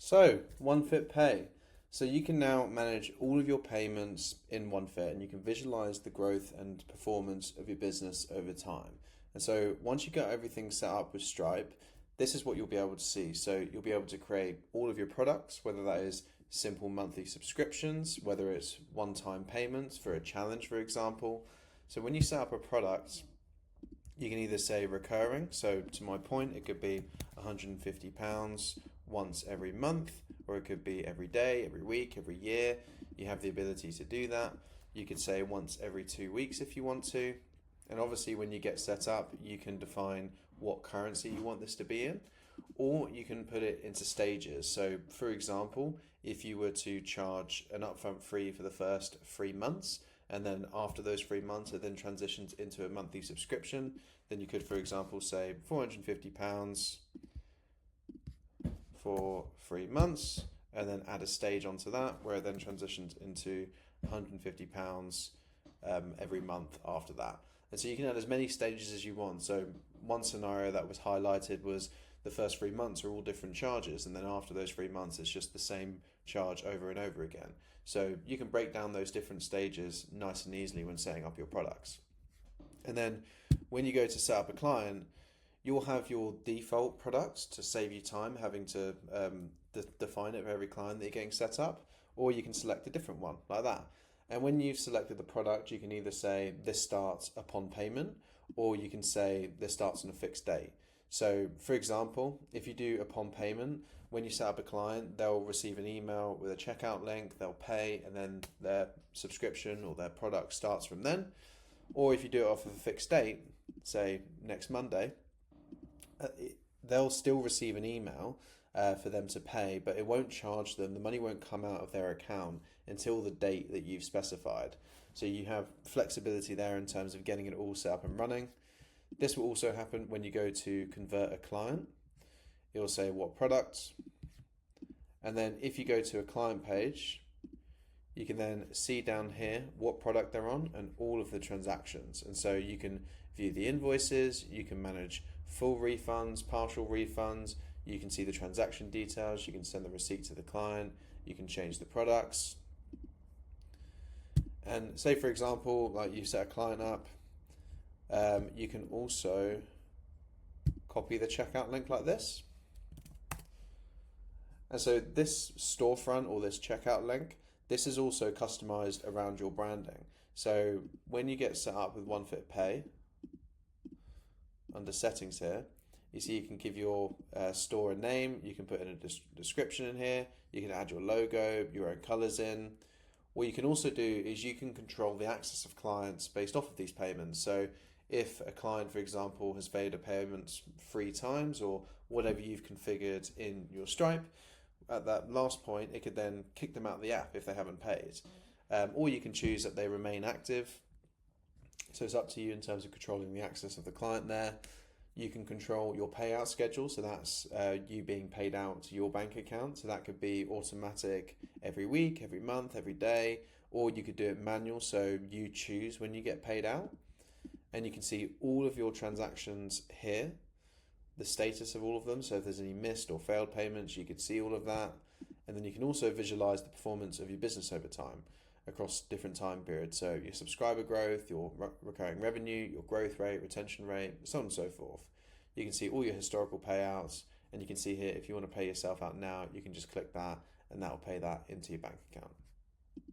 So, OneFit Pay. So you can now manage all of your payments in OneFit and you can visualize the growth and performance of your business over time. And so once you get everything set up with Stripe, this is what you'll be able to see. So you'll be able to create all of your products, whether that is simple monthly subscriptions, whether it's one-time payments for a challenge, for example. So when you set up a product, you can either say recurring. So to my point, it could be £150 once every month, or it could be every day, every week, every year. You have the ability to do that. You could say once every 2 weeks if you want to. And obviously when you get set up, you can define what currency you want this to be in, or you can put it into stages. So for example, if you were to charge an upfront fee for the first 3 months, and then after those 3 months it then transitions into a monthly subscription, then you could, for example, say £450 for 3 months, and then add a stage onto that where it then transitions into £150 every month after that. And so you can add as many stages as you want. So one scenario that was highlighted was the first 3 months are all different charges, and then after those 3 months it's just the same charge over and over again. So you can break down those different stages nice and easily when setting up your products. And then when you go to set up a client, you'll have your default products to save you time having to define it for every client that you're getting set up, or you can select a different one like that. And when you've selected the product, you can either say this starts upon payment, or you can say this starts on a fixed date. So for example, if you do upon payment, when you set up a client, they'll receive an email with a checkout link, they'll pay, and then their subscription or their product starts from then. Or if you do it off of a fixed date, say next Monday, they'll still receive an email for them to pay, but it won't charge them. The money won't come out of their account until the date that you've specified. So you have flexibility there in terms of getting it all set up and running. This will also happen when you go to convert a client. It will say what products. And then if you go to a client page, you can then see down here what product they're on and all of the transactions. And so you can view the invoices, you can manage full refunds, partial refunds, you can see the transaction details, you can send the receipt to the client, you can change the products. And say for example, like you set a client up, you can also copy the checkout link like this. And so this storefront or this checkout link, this is also customized around your branding. So when you get set up with OneFit Pay, under settings here, you see you can give your store a name, you can put in a description in here, you can add your logo, your own colors in. What you can also do is you can control the access of clients based off of these payments. So if a client, for example, has paid a payment 3 times or whatever you've configured in your Stripe, at that last point, it could then kick them out of the app if they haven't paid. Or you can choose that they remain active. So it's up to you in terms of controlling the access of the client there. You can control your payout schedule. So that's you being paid out to your bank account. So that could be automatic every week, every month, every day, or you could do it manual. So you choose when you get paid out. And you can see all of your transactions here, the status of all of them. So if there's any missed or failed payments, you could see all of that. And then you can also visualize the performance of your business over time across different time periods. So your subscriber growth, your recurring revenue, your growth rate, retention rate, so on and so forth. You can see all your historical payouts, and you can see here if you want to pay yourself out now, you can just click that and that will pay that into your bank account.